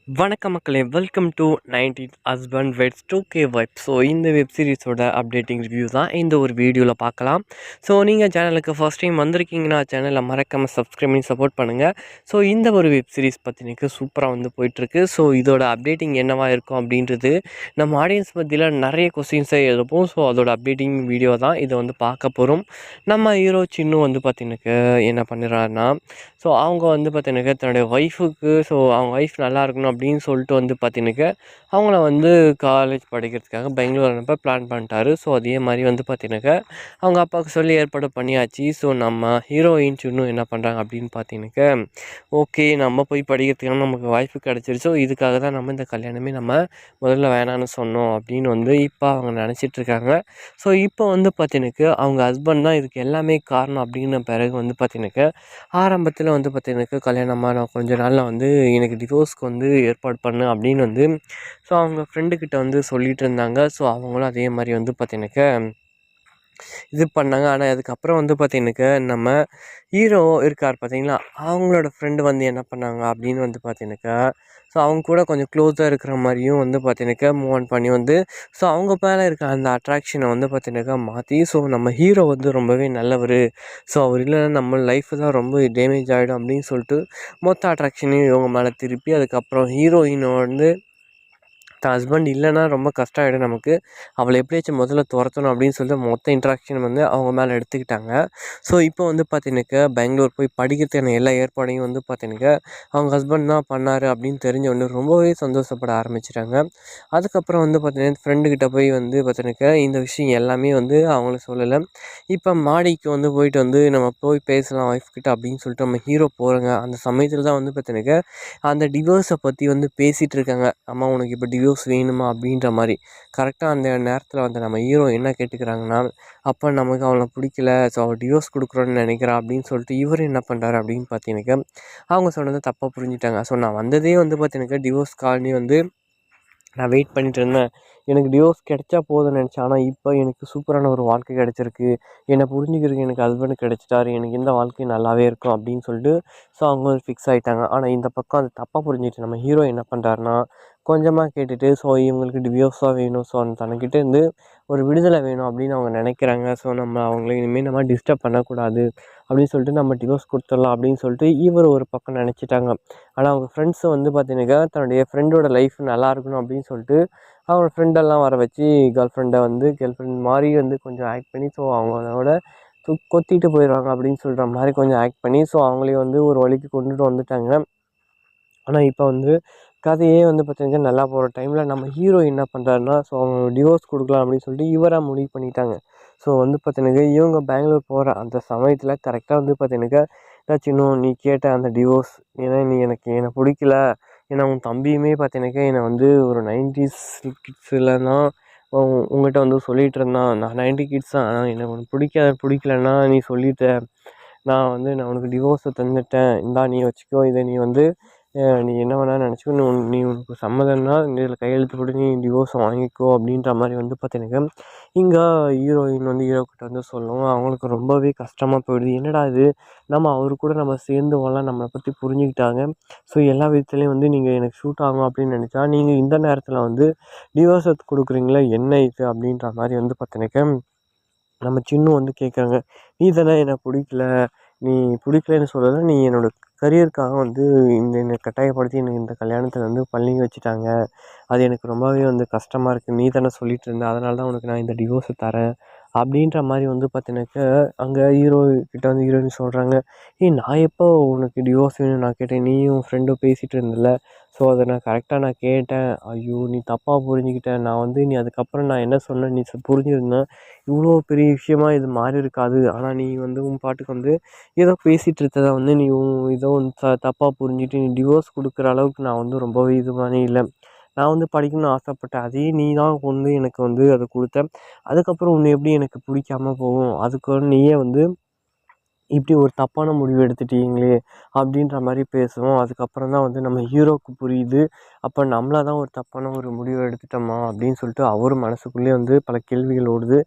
வணக்கம் மக்களே, welcome to 90 husband weds 2K wife. So இந்த வெப் சீரிஸோட அப்டேட்டிங் ரிவ்யூ தான் இந்த ஒரு வீடியோவில் பார்க்கலாம். ஸோ நீங்கள் சேனலுக்கு ஃபர்ஸ்ட் டைம் வந்திருக்கீங்கன்னா சேனலை மறக்காமல் சப்ஸ்கிரைப் பண்ணி சப்போர்ட் பண்ணுங்கள். ஸோ இந்த ஒரு வெப் சீரிஸ் பற்றினக்கு சூப்பராக வந்து போயிட்டுருக்கு. ஸோ இதோட அப்டேட்டிங் என்னவா இருக்கும் அப்படின்றது நம்ம ஆடியன்ஸ் மத்தியில் நிறைய கொஸ்டின்ஸை எழுப்போம். ஸோ அதோட அப்டேட்டிங் வீடியோ தான் இதை வந்து பார்க்க போகிறோம். நம்ம ஹீரோ சின்னு வந்து பார்த்தீங்கன்னாக்க என்ன பண்ணுறாருன்னா, ஸோ அவங்க வந்து பார்த்தீங்கன்னாக்க தன்னுடைய ஒய்ஃபுக்கு அவங்க ஒய்ஃப் நல்லா இருக்கணும் அப்படின்னு சொல்லிட்டு வந்து பார்த்தீங்கன்னாக்க அவங்கள வந்து காலேஜ் படிக்கிறதுக்காக பெங்களூர் அனுப்ப பிளான் பண்ணிட்டாரு. ஸோ அதே மாதிரி வந்து பார்த்தீங்கன்னாக்க அவங்க அப்பாவுக்கு சொல்லி ஏற்பாடு பண்ணியாச்சு. ஸோ நம்ம ஹீரோயின் இன்னும் என்ன பண்ணுறாங்க அப்படின்னு பார்த்தீங்கன்னாக்க, ஓகே நம்ம போய் படிக்கிறதுக்கான நமக்கு வாய்ப்பு கிடச்சிருச்சு. ஸோ இதுக்காக தான் நம்ம இந்த கல்யாணமே நம்ம முதல்ல வேணான்னு சொன்னோம் அப்படின்னு வந்து இப்போ அவங்க நினச்சிட்டு இருக்காங்க. ஸோ இப்போ வந்து பார்த்தீங்கன்னாக்க அவங்க ஹஸ்பண்ட் தான் இதுக்கு எல்லாமே காரணம் அப்படின்ன பிறகு வந்து பார்த்தீங்கன்னாக்க ஆரம்பத்தில் வந்து பார்த்தீங்கன்னாக்கா கல்யாணமான கொஞ்ச நாளில் வந்து எனக்கு டிவோர்ஸ்க்கு வந்து ஏற்பாடு பண்ணு அப்படின்னு வந்து ஸோ அவங்க ஃப்ரெண்டுக்கிட்ட வந்து சொல்லிட்டு இருந்தாங்க. ஸோ அவங்களும் அதே மாதிரி வந்து பார்த்தீங்கன்னாக்கா இது பண்ணாங்க. ஆனால் அதுக்கப்புறம் வந்து பார்த்தீங்கன்னாக்கா நம்ம ஹீரோ இருக்கார் பார்த்தீங்களா, அவங்களோட ஃப்ரெண்டு வந்து என்ன பண்ணாங்க அப்படின்னு வந்து பார்த்தீங்கன்னாக்கா, ஸோ அவங்க கூட கொஞ்சம் க்ளோஸாக இருக்கிற மாதிரியும் வந்து பார்த்தீங்கன்னாக்கா மூவ் ஆன் பண்ணி வந்து ஸோ அவங்க மேலே இருக்க அந்த அட்ராக்ஷனை வந்து பார்த்தீங்கன்னாக்கா மாற்றி, ஸோ நம்ம ஹீரோ வந்து ரொம்பவே நல்லவர், ஸோ அவர் இல்லைன்னா நம்ம லைஃப் தான் ரொம்ப டேமேஜ் ஆகிடும் அப்படின்னு சொல்லிட்டு மொத்த அட்ராக்ஷனையும் இவங்க மேலே திருப்பி, அதுக்கப்புறம் ஹீரோயினை வந்து தான் ஹஸ்பண்ட் இல்லைன்னா ரொம்ப கஷ்டம் ஆகிடும் நமக்கு, அவளை எப்படியாச்சும் முதல்ல துரத்தணும் அப்படின்னு சொல்லிட்டு மொத்த இன்ட்ராக்ஷன் வந்து அவங்க மேலே எடுத்துக்கிட்டாங்க. ஸோ இப்போ வந்து பார்த்தீங்கன்னாக்கா பெங்களூர் போய் படிக்கிறதுக்கான எல்லா ஏற்பாடையும் வந்து பார்த்தீங்கன்னாக்கா அவங்க ஹஸ்பண்ட் தான் பண்ணார் அப்படின்னு தெரிஞ்ச உடனே ரொம்பவே சந்தோஷப்பட ஆரம்பிச்சிட்டாங்க. அதுக்கப்புறம் வந்து பார்த்தீங்கன்னா ஃப்ரெண்டுக்கிட்ட போய் வந்து பார்த்தீங்கன்னாக்கா இந்த விஷயம் எல்லாமே வந்து அவங்களுக்கு சொல்லலை. இப்போ மாடிக்கு வந்து போயிட்டு வந்து நம்ம போய் பேசலாம் ஒய்ஃப் கிட்ட அப்படின்னு சொல்லிட்டு நம்ம ஹீரோ போகிறோங்க. அந்த சமயத்தில் தான் வந்து பார்த்தீங்கன்னாக்கா அந்த டிவோர்ஸை பற்றி வந்து பேசிகிட்டு இருக்காங்க. அம்மா உனக்கு இப்போ டிவோர்ஸ் வேணுமா அப்படின்ற மாதிரி. கரெக்டாக அந்த நேரத்தில் வந்து நம்ம ஹீரோ என்ன கேட்டுக்கிறாங்கன்னா, அப்போ நமக்கு அவளை பிடிக்கல, ஸோ அவள் டிவோர்ஸ் கொடுக்குறோன்னு நினைக்கிறா அப்படின்னு சொல்லிட்டு இவர் என்ன பண்ணுறாரு அப்படின்னு பார்த்தீங்கன்னாக்கா அவங்க சொன்னதை தப்பாக புரிஞ்சுட்டாங்க. ஸோ நான் வந்ததே வந்து பார்த்தீங்கன்னாக்கா டிவோர்ஸ் காலனி வந்து நான் வெயிட் பண்ணிட்டு இருந்தேன். எனக்கு டிவோர்ஸ் கிடைச்சா போதும்னு நினச்சேன். ஆனால் இப்போ எனக்கு சூப்பரான ஒரு வாழ்க்கை கிடச்சிருக்கு. என்னை புரிஞ்சுக்கிறதுக்கு எனக்கு ஹஸ்பண்ட் கிடச்சிட்டாரு. எனக்கு இந்த வாழ்க்கை நல்லாவே இருக்கும் அப்படின்னு சொல்லிட்டு ஸோ அவங்க ஒரு ஃபிக்ஸ் ஆகிட்டாங்க. ஆனால் இந்த பக்கம் அது தப்பாக புரிஞ்சிட்டு நம்ம ஹீரோ என்ன பண்ணுறாருன்னா, கொஞ்சமாக கேட்டுட்டு ஸோ இவங்களுக்கு டிவோர்ஸாக வேணும். ஸோ அந்த தனக்கிட்டேருந்து ஒரு விடுதலை வேணும் அப்படின்னு அவங்க நினைக்கிறாங்க. ஸோ நம்ம அவங்கள இனிமேல் நம்ம டிஸ்டர்ப் பண்ணக்கூடாது அப்படின்னு சொல்லிட்டு நம்ம டிவோர்ஸ் கொடுத்துடலாம் அப்படின்னு சொல்லிட்டு இவர் ஒரு பக்கம் நினச்சிட்டாங்க. ஆனால் அவங்க ஃப்ரெண்ட்ஸை வந்து பார்த்தீங்கன்னாக்கா தன்னுடைய ஃப்ரெண்டோட லைஃப் நல்லா இருக்கணும் அப்படின்னு சொல்லிட்டு அவங்க ஃப்ரெண்டெல்லாம் வர வச்சு கேர்ள் ஃப்ரெண்டை வந்து கேர்ள் ஃப்ரெண்ட் மாதிரி வந்து கொஞ்சம் ஆக்ட் பண்ணி ஸோ அவங்களோட கொத்திட்டு போயிடுவாங்க அப்படின்னு சொல்கிற மாதிரி கொஞ்சம் ஆக்ட் பண்ணி ஸோ அவங்களையும் வந்து ஒரு வழிக்கு கொண்டுட்டு வந்துட்டாங்க. ஆனால் இப்போ வந்து கதையே வந்து பார்த்தீங்கன்னா நல்லா போகிற டைமில் நம்ம ஹீரோ என்ன பண்ணுறாருன்னா, ஸோ அவங்க டிவோர்ஸ் கொடுக்கலாம் அப்படின்னு சொல்லிட்டு இவராக முடிவு பண்ணிட்டாங்க. ஸோ வந்து பார்த்தீங்கன்னாக்கா இவங்க பெங்களூர் போகிற அந்த சமயத்தில் கரெக்டாக வந்து பார்த்தீங்கன்னாக்கா ஏதாச்சும் இன்னும் நீ கேட்ட அந்த டிவோர்ஸ், ஏன்னா நீ என்னை பிடிக்கல, ஏன்னா உன் தம்பியுமே பார்த்தீங்கன்னாக்கா என்னை வந்து ஒரு 90s கிட்ஸ்லன்னா உங்கள்கிட்ட வந்து சொல்லிகிட்டு இருந்தான். நான் 90 கிட்ஸ் தான், ஆனால் எனக்கு உனக்கு பிடிக்கலன்னா நீ சொல்லிட்ட, நான் உனக்கு டிவோர்ஸை தந்துட்டேன், இந்தா நீ வச்சுக்கோ, இதை நீ வந்து நீ என்ன வேணாலும் நினச்சிக்கோ, நீ உனக்கு சம்மதம்னா இதில் கையெழுத்து போட்டு நீ டிவோர்ஸை வாங்கிக்கோ அப்படின்ற மாதிரி வந்து பார்த்தீங்கன்னாக்கா இங்கே ஹீரோயின் வந்து ஹீரோக்கிட்ட வந்து சொல்லவும் அவங்களுக்கு ரொம்பவே கஷ்டமாக போயிடுது. என்னடா இது, நம்ம அவர் கூட நம்ம சேர்ந்து வாழலாம், நம்மளை பற்றி புரிஞ்சுக்கிட்டாங்க, ஸோ எல்லா விதத்துலேயும் வந்து நீங்கள் எனக்கு ஷூட் ஆகும் அப்படின்னு நினச்சா நீங்கள் இந்த நேரத்தில் வந்து டிவோர்ஸை கொடுக்குறீங்களா, என்ன இது அப்படின்ற மாதிரி வந்து பார்த்தீங்கன்னாக்கா நம்ம சின்னு வந்து கேட்குறாங்க. நீ தானே என்னை நீ பிடிக்கலன்னு சொல்லலை, நீ என்னோட கரியருக்காக வந்து என்னை கட்டாயப்படுத்தி எனக்கு இந்த கல்யாணத்தில் வந்து பண்ணி வச்சுட்டாங்க, அது எனக்கு ரொம்பவே வந்து கஷ்டமாக இருக்குது, நீ தானே சொல்லிட்டு இருந்த, அதனால தான் உனக்கு நான் இந்த டிவோர்ஸை தரேன் அப்படின்ற மாதிரி வந்து பார்த்தீங்கன்னாக்கா அங்கே ஹீரோ கிட்ட வந்து ஹீரோயின் சொல்கிறாங்க. நான் எப்போ உனக்கு டிவோர்ஸ் வேணும்னு நான் கேட்டேன், நீயும் ஃப்ரெண்டும் பேசிகிட்டு இருந்தல, ஸோ அதை நான் கரெக்டாக நான் கேட்டேன், ஐயோ நீ தப்பாக புரிஞ்சுக்கிட்டேன், நான் வந்து நீ அதுக்கப்புறம் நான் என்ன சொன்னேன் நீ புரிஞ்சுருந்தேன், இவ்வளோ பெரிய விஷயமா இது மாறி இருக்காது, ஆனால் நீ வந்து உன் பாட்டுக்கு வந்து ஏதோ பேசிகிட்டு இருந்ததை வந்து நீ ஏதோ தப்பாக புரிஞ்சுட்டு நீ டிவோர்ஸ் கொடுக்குற அளவுக்கு நான் வந்து ரொம்பவே இது பண்ணி இல்லை, நான் வந்து படிக்கணும்னு ஆசைப்பட்டேன், அதே நீ தான் வந்து எனக்கு வந்து அதை கொடுத்த, அதுக்கப்புறம் உன்னை எப்படி எனக்கு பிடிக்காம போகும், அதுக்கு நீயே வந்து இப்படி ஒரு தப்பான முடிவு எடுத்துட்டீங்களே அப்படின்ற மாதிரி பேசுவோம். அதுக்கப்புறம் தான் வந்து நம்ம ஹீரோவுக்கு புரியுது. அப்போ நம்மளா தான் ஒரு தப்பான ஒரு முடிவு எடுத்துட்டோமா அப்படின்னு சொல்லிட்டு அவரும் மனசுக்குள்ளேயே வந்து பல கேள்விகள் ஓடுது.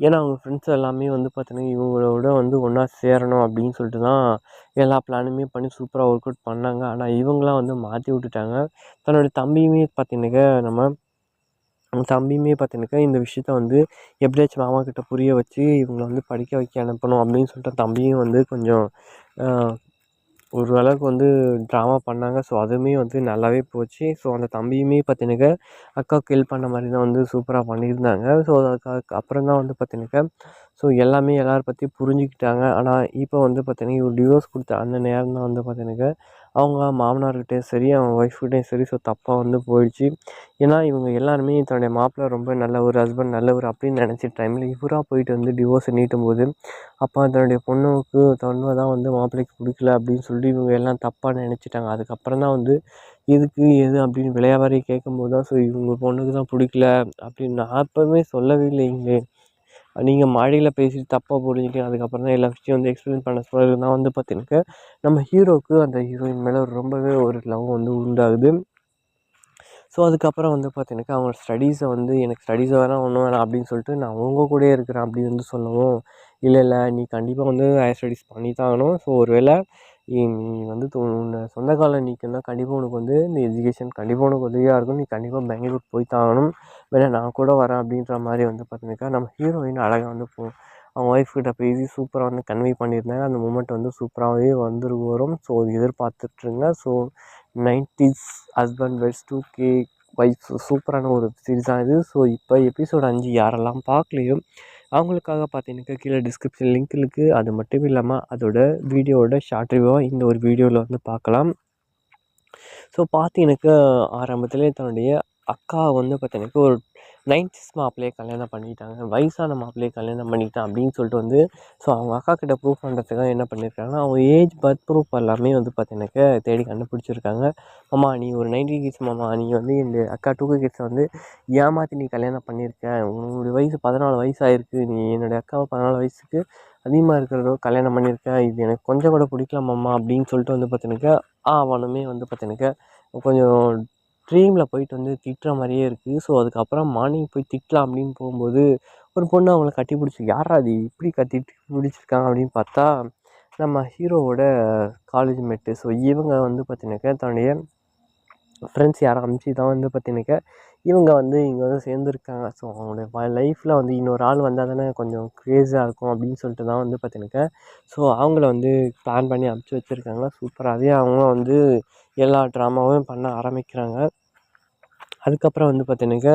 ஏன்னா அவங்க ஃப்ரெண்ட்ஸ் எல்லாமே வந்து பார்த்தீங்கன்னா இவங்களோட வந்து ஒன்றா சேரணும் அப்படின்னு சொல்லிட்டு தான் எல்லா பிளானுமே பண்ணி சூப்பராக ஒர்க் அவுட் பண்ணாங்க. ஆனால் இவங்களாம் வந்து மாற்றி விட்டுட்டாங்க. தன்னுடைய தம்பியுமே பார்த்தீங்கன்னாக்க நம்ம தம்பியுமே பார்த்தீங்கன்னாக்கா இந்த விஷயத்த வந்து எப்படியாச்சும் மாமா கிட்ட புரிய வச்சு இவங்கள வந்து படிக்க வைக்க அனுப்பணும் அப்படின்னு சொல்லிட்டு தம்பியும் வந்து கொஞ்சம் ஓரளவுக்கு வந்து ட்ராமா பண்ணாங்க. ஸோ அதுவுமே வந்து நல்லாவே போச்சு. ஸோ அந்த தம்பியுமே பார்த்தீங்கன்னாக்கா அக்காவுக்கு ஹெல்ப் பண்ண மாதிரி தான் வந்து சூப்பராக பண்ணியிருந்தாங்க. ஸோ அதுக்கு அப்புறம் தான் வந்து பார்த்தீங்கன்னாக்கா ஸோ எல்லாமே எல்லார பற்றியும் புரிஞ்சுக்கிட்டாங்க. ஆனால் இப்போ வந்து பார்த்தீங்கன்னா இவர் டிவோர்ஸ் கொடுத்த அந்த நேரம் தான் வந்து பார்த்தீங்கன்னாக்கா அவங்க மாமனார்கிட்டயும் சரி, அவங்க ஒய்ஃப்கிட்டயும் சரி ஸோ தப்பாக வந்து போயிடுச்சு. ஏன்னா இவங்க எல்லாருமே தன்னுடைய மாப்பிள்ளை ரொம்ப நல்லவர், ஹஸ்பண்ட் நல்லவர் அப்படின்னு நினச்ச டைமில் இவராக போயிட்டு வந்து டிவோர்ஸை நீட்டும்போது, அப்போ தன்னுடைய பொண்ணை தான் வந்து மாப்பிள்ளைக்கு பிடிக்கல அப்படின்னு சொல்லிட்டு இவங்க எல்லாம் தப்பாக நினச்சிட்டாங்க. அதுக்கப்புறம் தான் வந்து எதுக்கு எது அப்படின்னு விளையாவாரி கேட்கும்போது தான் ஸோ இவங்க பொண்ணுக்கு தான் பிடிக்கல அப்படின்னு நான் அப்போவே சொல்லவே இல்லைங்களே. நீங்கள் மாடியில் பேசிட்டு தப்பாக புரிஞ்சுட்டு அதுக்கப்புறம் தான் எல்லா விஷயம் வந்து எக்ஸ்பிளைன் பண்ண சொல்கிறது தான் வந்து பார்த்தீங்கன்னாக்கா நம்ம ஹீரோவுக்கு அந்த ஹீரோயின் மேலே ரொம்பவே ஒரு லவ் வந்து உண்டாகுது. ஸோ அதுக்கப்புறம் வந்து பார்த்தீங்கன்னாக்கா அவங்க ஸ்டடீஸை வந்து எனக்கு ஸ்டடீஸை வேணாம் ஒன்றும் வேணாம் அப்படின்னு சொல்லிட்டு நான் உங்க கூடயே இருக்கிறேன் அப்படின்னு வந்து சொல்லவும், இல்லை இல்லை நீ கண்டிப்பாக வந்து ஹையர் ஸ்டடீஸ் பண்ணி தான் ஆகணும். ஸோ ஒரு வேளை நீ வந்து உன்னை சொந்த காலில் நிற்கணும்னா கண்டிப்பாக உனக்கு வந்து இந்த எஜுகேஷன் கண்டிப்பாக உனக்கு உதவியாக இருக்கும். நீ கண்டிப்பாக பெங்களூர் போய் தான் ஆகணும். வேணா நான் கூட வரேன் அப்படின்ற மாதிரி வந்து பார்த்தீங்கன்னாக்கா நம்ம ஹீரோயின் அழகாக வந்து அவங்க ஒய்ஃப் கிட்ட பேசி சூப்பராக வந்து கன்வே பண்ணியிருந்தாங்க. அந்த மூமெண்ட் வந்து சூப்பராகவே வரும். ஸோ எதிர்பார்த்துட்ருங்க. So 90s husband weds 2K wife சூப்பரான ஒரு சீரிஸ் தான் இது. ஸோ இப்போ எபிசோட் 5 யாரெல்லாம் பார்க்கலையோ அவங்களுக்காக பார்த்தீங்கன்னாக்கா கீழே டிஸ்கிரிப்ஷன் லிங்க் இருக்குது. அது மட்டும் இல்லாமல் அதோட வீடியோவோட ஷார்ட் ரிவ்யூவாக இந்த ஒரு வீடியோவில் வந்து பார்க்கலாம். ஸோ பார்த்தீங்கன்னாக்கா ஆரம்பத்திலே தன்னுடைய அக்கா வந்து பார்த்தீங்கன்னாக்கா ஒரு 90s மாப்பிள்ளையை கல்யாணம் பண்ணிட்டாங்க. வயசான மாப்பிள்ளையை கல்யாணம் பண்ணிட்டான் அப்படின்னு சொல்லிட்டு வந்து ஸோ அவங்க அக்கா கிட்ட ப்ரூஃப் பண்ணுறதுக்காக என்ன பண்ணியிருக்காங்கன்னா, அவங்க ஏஜ் பர்த் ப்ரூஃப் எல்லாமே வந்து பார்த்தீங்கன்னாக்கா தேடி கண்டுபிடிச்சிருக்காங்க. மாமா நீ ஒரு 90 கிட்ஸ் மாமா, நீ வந்து இந்த அக்கா 2K கிட்ஸை வந்து ஏமாற்றி நீ கல்யாணம் பண்ணியிருக்க. உன்னுடைய வயசு 14 வயசு ஆயிருக்கு. நீ என்னுடைய அக்காவை 14 வயசுக்கு அதிகமாக இருக்கிறதோ கல்யாணம் பண்ணியிருக்க. இது எனக்கு கொஞ்சம் கூட பிடிக்கல மாமா அப்படின்னு சொல்லிட்டு வந்து பார்த்தீங்கன்னாக்கா அவனுமே வந்து பார்த்தீங்கன்னாக்கா கொஞ்சம் ட்ரீமில் போயிட்டு வந்து திட்டுற மாதிரியே இருக்குது. ஸோ அதுக்கப்புறம் மார்னிங் போய் திட்டலாம் அப்படின்னு போகும்போது ஒரு பொண்ணு அவங்கள கட்டி பிடிச்சி யாரா அது இப்படி கட்டிட்டு பிடிச்சிருக்காங்க அப்படின்னு பார்த்தா நம்ம ஹீரோவோட காலேஜ் மேட்டு. ஸோ இவங்க வந்து பார்த்தீங்கன்னாக்கா தன்னுடைய ஃப்ரெண்ட்ஸ் யாரும் அமுச்சு தான் வந்து பார்த்தீங்கன்னாக்கா இவங்க வந்து இங்கே வந்து சேர்ந்துருக்காங்க. ஸோ அவங்களுடைய லைஃப்பில் வந்து இன்னொரு ஆள் வந்தால் தானே கொஞ்சம் க்ரேஸாக இருக்கும் அப்படின்னு சொல்லிட்டு தான் வந்து பார்த்தீங்கன்னாக்கா ஸோ அவங்கள வந்து பிளான் பண்ணி அமுச்சு வச்சுருக்காங்க. சூப்பராகவே அவங்க வந்து எல்லா ட்ராமாவும் பண்ண ஆரம்பிக்கிறாங்க. அதுக்கப்புறம் வந்து பார்த்தீங்கன்னாக்கா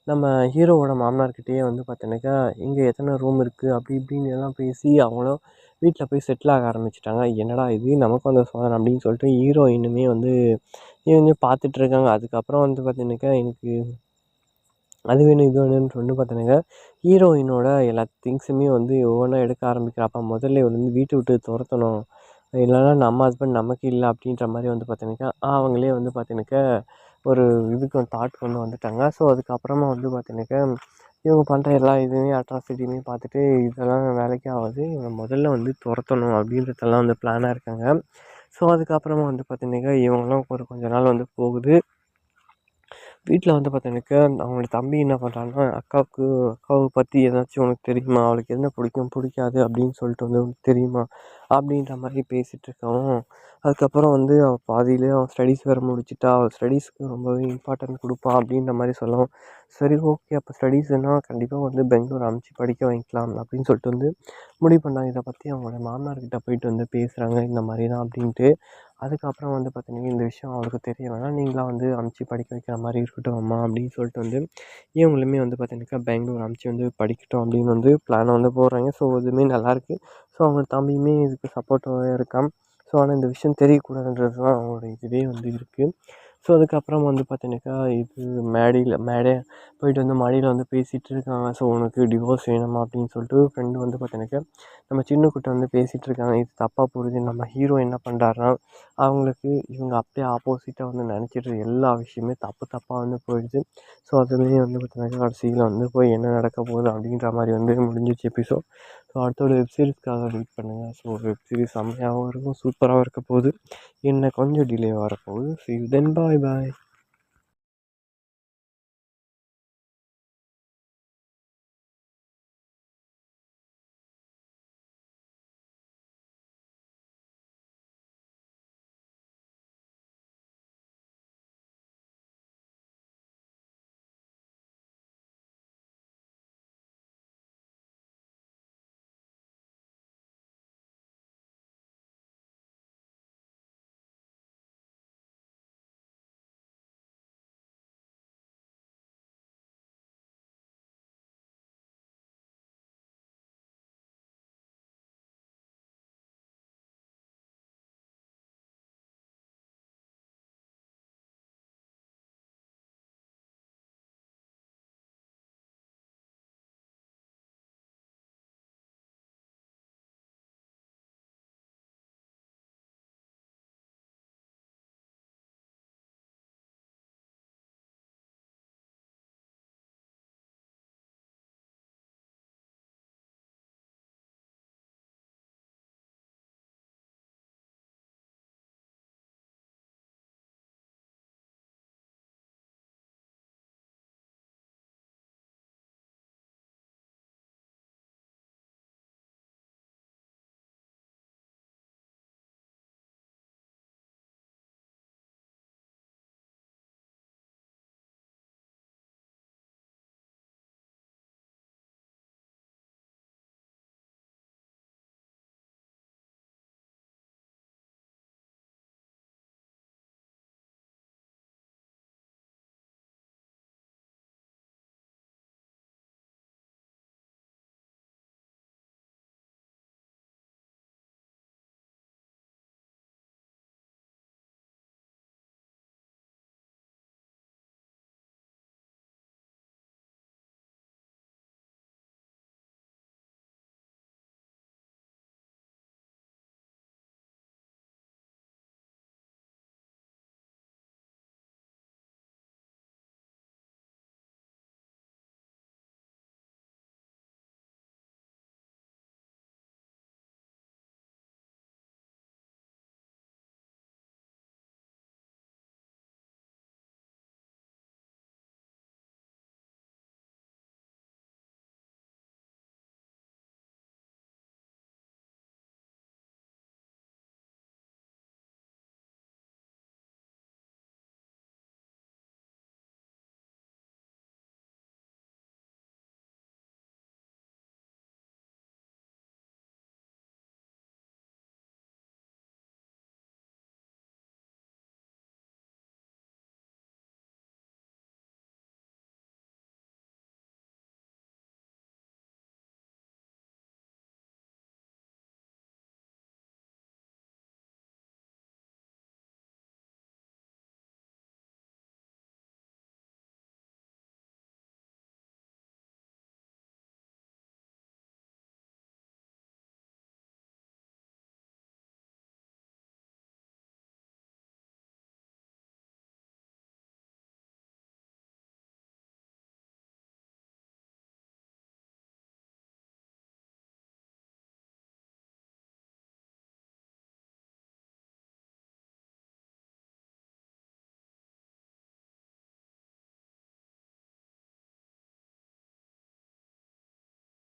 நம்ம ஹீரோவோட மாமனார்கிட்டயே வந்து பார்த்தீங்கன்னாக்கா இங்கே எத்தனை ரூம் இருக்குது அப்படி இப்படின்னு எல்லாம் பேசி அவங்களும் வீட்டில் போய் செட்டில் ஆக ஆரம்பிச்சிட்டாங்க. என்னடா இது நமக்கு வந்த சோதனை அப்படின்னு சொல்லிட்டு ஹீரோயினுமே வந்து இவங்க பார்த்துட்ருக்காங்க. அதுக்கப்புறம் வந்து பார்த்தீங்கன்னாக்கா எனக்கு அது வேணும் இது வேணும்னு சொல்லி பார்த்தீங்கன்னாக்கா ஹீரோயினோட எல்லா திங்ஸுமே வந்து ஒவ்வொன்றா எடுக்க ஆரம்பிக்கிறப்ப முதல்ல இவள் வந்து வீட்டை விட்டு துரத்தணும், இல்லைன்னா நம்ம ஹஸ்பண்ட் நமக்கு இல்லை அப்படின்ற மாதிரி வந்து பார்த்தீங்கன்னாக்கா அவங்களே வந்து பார்த்தீங்கன்னாக்கா ஒரு இதுக்கு தாட் கொண்டு வந்துட்டாங்க. ஸோ அதுக்கப்புறமா வந்து பார்த்தீங்கன்னாக்கா இவங்க பண்ணுற எல்லா இதுவுமே அட்ராசிட்டியுமே பார்த்துட்டு இதெல்லாம் வேலைக்கே ஆகாது, இவங்க முதல்ல வந்து துரத்தணும் அப்படின்றதெல்லாம் வந்து பிளானாக இருக்காங்க. ஸோ அதுக்கப்புறமா வந்து பார்த்தீங்கன்னாக்கா இவங்களும் ஒரு கொஞ்ச நாள் வந்து போகுது. வீட்டில் வந்து பார்த்தீங்கன்னாக்கா அவங்களோட தம்பி என்ன பண்ணுறான்னா அக்காவை பற்றி ஏதாச்சும் உனக்கு தெரியுமா, அவளுக்கு என்ன பிடிக்கும் பிடிக்காது அப்படின்னு சொல்லிட்டு வந்து உனக்கு தெரியுமா அப்படின்ற மாதிரி பேசிகிட்டு இருக்கவும், அதுக்கப்புறம் வந்து அவள் பாதியிலே அவள் ஸ்டடீஸ் வேறு முடிச்சிட்டா, அவள் ஸ்டடீஸ்க்கு ரொம்பவே இம்பார்ட்டன்ட் கொடுப்பா அப்படின்ற மாதிரி சொல்லவும், சரி ஓகே அப்போ ஸ்டடீஸ்னால் கண்டிப்பாக வந்து பெங்களூர் அனுப்பிச்சி படிக்க வைக்கலாம் அப்படின்னு சொல்லிட்டு வந்து முடிவு பண்ணாங்க. இதை பற்றி அவங்களோட மாமனார்கிட்ட போயிட்டு வந்து பேசுகிறாங்க இந்த மாதிரி தான் அப்படின்ட்டு. அதுக்கப்புறம் வந்து பார்த்தீங்கன்னா இந்த விஷயம் அவளுக்கு தெரிய வேணாம், நீங்களாம் வந்து அனுப்பிச்சி படிக்க வைக்கிற மாதிரி இருக்கட்டும் அம்மா அப்படின்னு சொல்லிட்டு வந்து இவங்களுமே வந்து பார்த்தீங்கன்னாக்கா பெங்களூர் அனுப்பிச்சி வந்து படிக்கட்டும் அப்படின்னு வந்து பிளானை வந்து போடுறாங்க. ஸோ இதுவுமே நல்லாயிருக்கு. ஸோ அவங்க தம்பியுமே இதுக்கு சப்போர்ட்டாக இருக்கான். ஸோ ஆனால் இந்த விஷயம் தெரியக்கூடாதுன்றது தான் அவங்களோட இதுவே வந்து இருக்குது. ஸோ அதுக்கப்புறம் வந்து பார்த்தீங்கன்னாக்கா இது மேடை போயிட்டு வந்து மாடியில் வந்து பேசிகிட்டு இருக்காங்க. ஸோ உனக்கு டிவோர்ஸ் வேணுமா அப்படின்னு சொல்லிட்டு ஃப்ரெண்டு வந்து பார்த்தீங்கன்னாக்கா நம்ம சின்னுக்கிட்ட வந்து பேசிகிட்டு இருக்காங்க. இது தப்பாக புரிஞ்சு நம்ம ஹீரோ என்ன பண்ணுறாருன்னா, அவங்களுக்கு இவங்க அப்படியே ஆப்போசிட்டாக வந்து நினச்சிட்டு எல்லா விஷயமே தப்பாக வந்து போயிடுது. ஸோ அதுலேயே வந்து பார்த்தீங்கன்னாக்கா கடைசியில் வந்து போய் என்ன நடக்க போகுது அப்படின்ற மாதிரி வந்து முடிஞ்சிச்சு எபிசோட். ஸோ அடுத்தோட வெப் சீரிஸ்க்காக வெயிட் பண்ணுங்கள். ஸோ வெப் சீரிஸ் செம்மையாகவும் இருக்கும், சூப்பராகவும் இருக்க போகுது. என்ன கொஞ்சம் டிலே வரப்போகுது. See you then, bye bye.